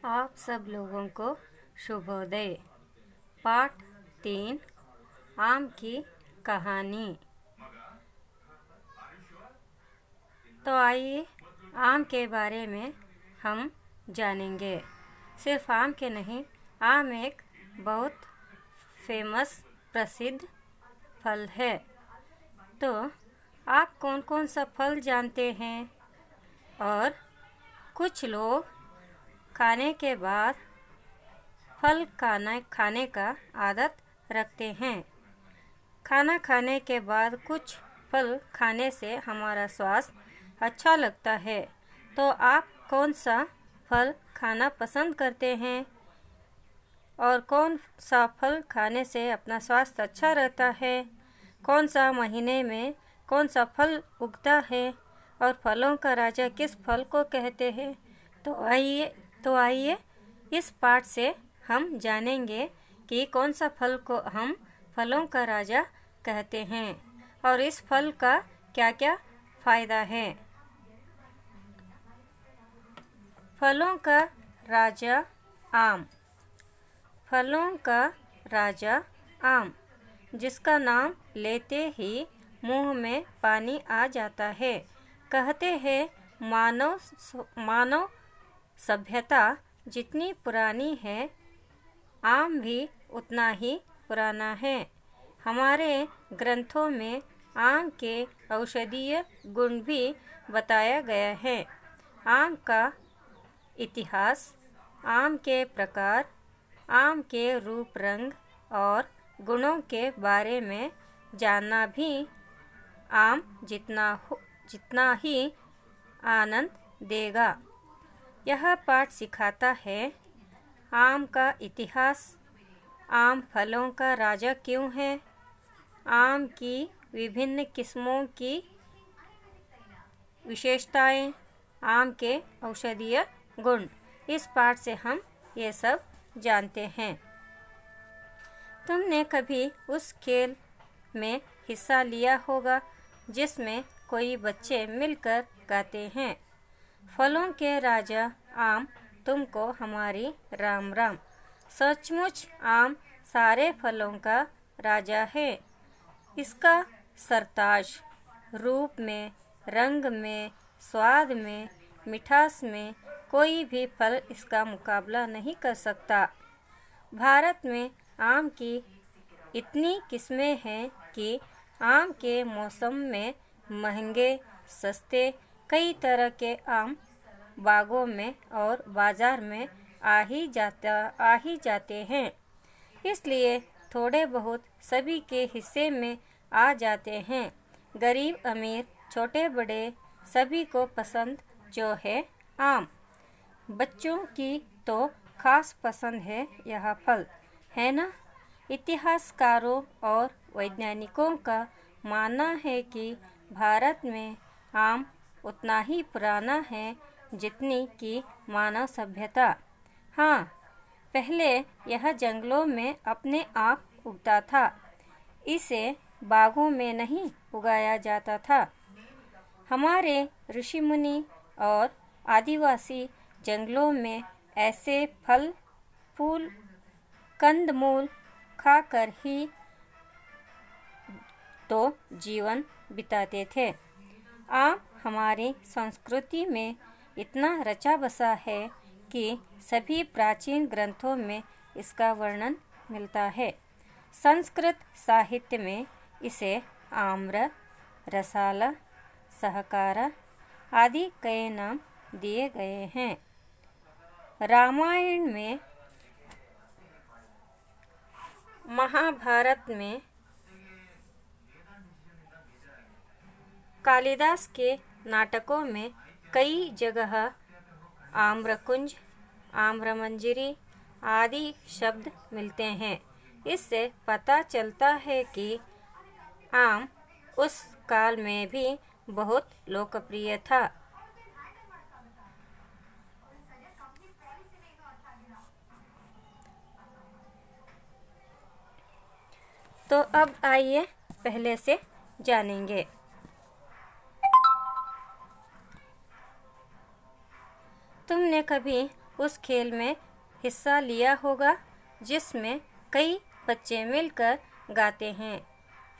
आप सब लोगों को शुभोदय। पाठ 3 आम की कहानी। तो आइए आम के बारे में हम जानेंगे। सिर्फ आम के नहीं, आम एक बहुत फेमस प्रसिद्ध फल है। तो आप कौन कौन सा फल जानते हैं? और कुछ लोग खाने के बाद फल खाने का आदत रखते हैं। खाना खाने के बाद कुछ फल खाने से हमारा स्वास्थ्य अच्छा लगता है। तो आप कौन सा फल खाना पसंद करते हैं? और कौन सा फल खाने से अपना स्वास्थ्य अच्छा रहता है? कौन सा महीने में कौन सा फल उगता है? और फलों का राजा किस फल को कहते हैं? तो आइए इस पाठ से हम जानेंगे कि कौन सा फल को हम फलों का राजा कहते हैं और इस फल का क्या क्या फायदा है। फलों का राजा आम। फलों का राजा आम, जिसका नाम लेते ही मुंह में पानी आ जाता है। कहते हैं मानव सभ्यता जितनी पुरानी है, आम भी उतना ही पुराना है। हमारे ग्रंथों में आम के औषधीय गुण भी बताया गया है। आम का इतिहास, आम के प्रकार, आम के रूप रंग और गुणों के बारे में जानना भी आम जितना ही आनंद देगा। यह पाठ सिखाता है आम का इतिहास, आम फलों का राजा क्यों है, आम की विभिन्न किस्मों की विशेषताएं, आम के औषधीय गुण। इस पाठ से हम ये सब जानते हैं। तुमने कभी उस खेल में हिस्सा लिया होगा जिसमें कोई बच्चे मिलकर गाते हैं, फलों के राजा आम तुमको हमारी राम राम। सचमुच आम सारे फलों का राजा है। इसका सरताज रूप में, रंग में, स्वाद में, मिठास में कोई भी फल इसका मुकाबला नहीं कर सकता। भारत में आम की इतनी किस्में हैं कि आम के मौसम में महंगे सस्ते कई तरह के आम बागों में और बाजार में आ ही जाते हैं। इसलिए थोड़े बहुत सभी के हिस्से में आ जाते हैं। गरीब अमीर छोटे बड़े सभी को पसंद जो है आम। बच्चों की तो खास पसंद है यह फल, है ना? इतिहासकारों और वैज्ञानिकों का मानना है कि भारत में आम उतना ही पुराना है जितनी कि मानव सभ्यता। हाँ, पहले यह जंगलों में अपने आप उगता था। इसे बागों में नहीं उगाया जाता था। हमारे ऋषि मुनि और आदिवासी जंगलों में ऐसे फल फूल कंदमूल खाकर ही तो जीवन बिताते थे। आम हमारी संस्कृति में इतना रचा बसा है कि सभी प्राचीन ग्रंथों में इसका वर्णन मिलता है। संस्कृत साहित्य में इसे आम्र, रसाला, सहकारा आदि कई नाम दिए गए हैं। रामायण में, महाभारत में, कालिदास के नाटकों में कई जगह आम्रकुंज, आम्रमंजरी आदि शब्द मिलते हैं। इससे पता चलता है कि आम उस काल में भी बहुत लोकप्रिय था। तो अब आइए पहले से जानेंगे। तुमने कभी उस खेल में हिस्सा लिया होगा जिसमें कई बच्चे मिलकर गाते हैं।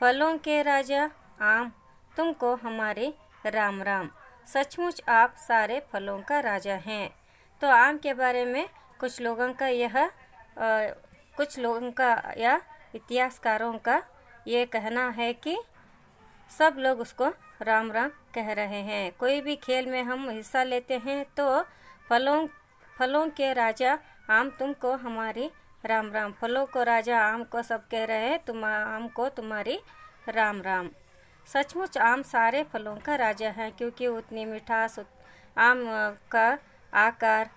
फलों के राजा आम, तुमको हमारे राम राम। सचमुच आप सारे फलों का राजा हैं। तो आम के बारे में कुछ लोगों का या इतिहासकारों का ये कहना है कि सब लोग उसको राम राम कह रहे हैं। कोई भी खेल में हम हिस्सा लेते हैं तो फलों के राजा आम, तुमको हमारी राम राम। फलों को राजा आम को सब कह रहे हैं, तुम आम को तुम्हारी राम राम। सचमुच आम सारे फलों का राजा है, क्योंकि उतनी मिठास, आम का आकार,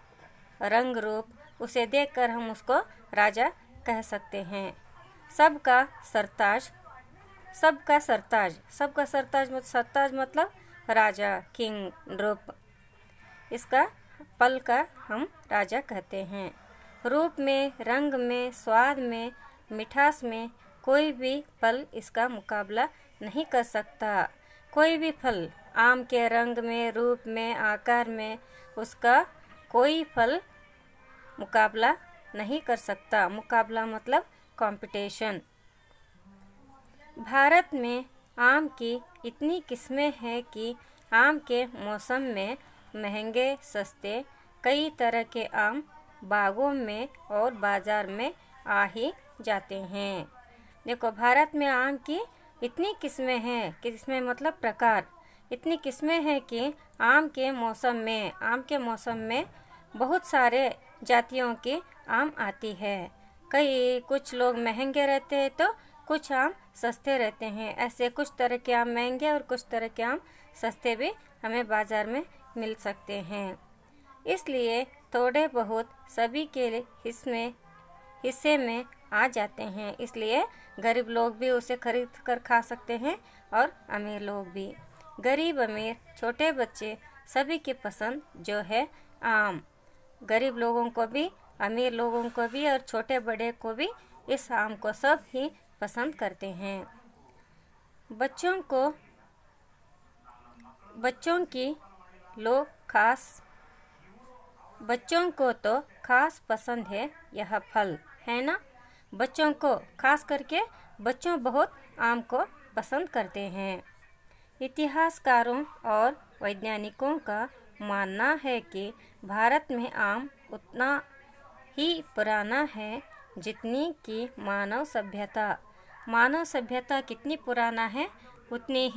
रंग रूप, उसे देखकर हम उसको राजा कह सकते हैं। सबका सरताज मतलब राजा, किंग, रूप। इसका फल का हम राजा कहते हैं। रूप में, रंग में, स्वाद में, मिठास में कोई भी फल इसका मुकाबला नहीं कर सकता। कोई भी फल आम के रंग में, रूप में, आकार में उसका कोई फल मुकाबला नहीं कर सकता। मुकाबला मतलब कंपटीशन। भारत में आम की इतनी किस्में हैं कि आम के मौसम में महंगे सस्ते कई तरह के आम बागों में और बाज़ार में आ ही जाते हैं। देखो, भारत में आम की इतनी किस्में हैं, किस्में मतलब प्रकार, इतनी किस्में हैं कि आम के मौसम में बहुत सारे जातियों की आम आती है। कुछ लोग महंगे रहते हैं तो कुछ आम सस्ते रहते हैं। ऐसे कुछ तरह के आम महंगे और कुछ तरह के आम सस्ते भी हमें बाज़ार में मिल सकते हैं। इसलिए थोड़े बहुत सभी के हिस्से में आ जाते हैं। इसलिए गरीब लोग भी उसे खरीद कर खा सकते हैं और अमीर लोग भी। गरीब, अमीर, छोटे बच्चे सभी की पसंद जो है आम। गरीब लोगों को भी, अमीर लोगों को भी और छोटे बड़े को भी इस आम को सब ही पसंद करते हैं। बच्चों को तो खास पसंद है यह फल, है ना? बच्चों को, खास करके बच्चों बहुत आम को पसंद करते हैं। इतिहासकारों और वैज्ञानिकों का मानना है कि भारत में आम उतना ही पुराना है जितनी कि मानव सभ्यता कितनी पुराना है, उतनी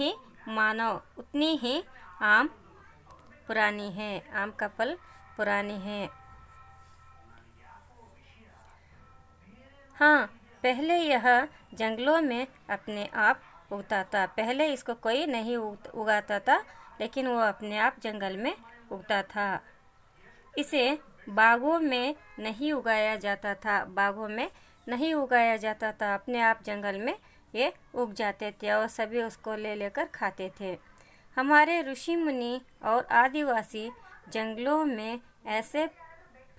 ही आम पुरानी है, आम का फल पुरानी है। हाँ, पहले यह जंगलों में अपने आप उगता था। पहले इसको कोई नहीं उगाता था, लेकिन वो अपने आप जंगल में उगता था। इसे बागों में नहीं उगाया जाता था, अपने आप जंगल में ये उग जाते थे और सभी उसको ले लेकर खाते थे। हमारे ऋषि मुनि और आदिवासी जंगलों में ऐसे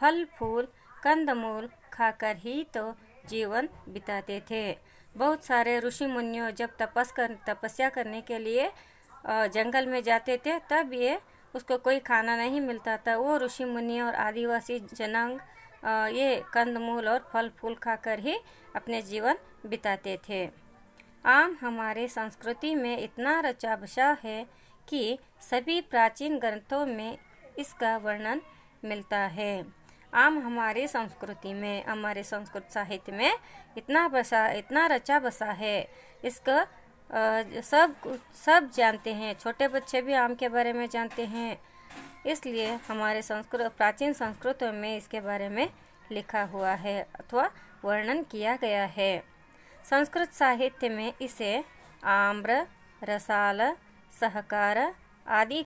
फल फूल कंदमूल खाकर ही तो जीवन बिताते थे। बहुत सारे ऋषि मुनियों जब तपस्या करने के लिए जंगल में जाते थे, तब ये उसको कोई खाना नहीं मिलता था। वो ऋषि मुनि और आदिवासी जनांग ये कंदमूल और फल फूल खाकर ही अपने जीवन बिताते थे। आम हमारे संस्कृति में इतना रचा बसा है कि सभी प्राचीन ग्रंथों में इसका वर्णन मिलता है। आम हमारी संस्कृति में, हमारे संस्कृत साहित्य में इतना रचा बसा है। इसका सब जानते हैं, छोटे बच्चे भी आम के बारे में जानते हैं। इसलिए हमारे प्राचीन संस्कृतों में इसके बारे में लिखा हुआ है अथवा वर्णन किया गया है। संस्कृत साहित्य में इसे आम्र, रसाल, सहकार आदि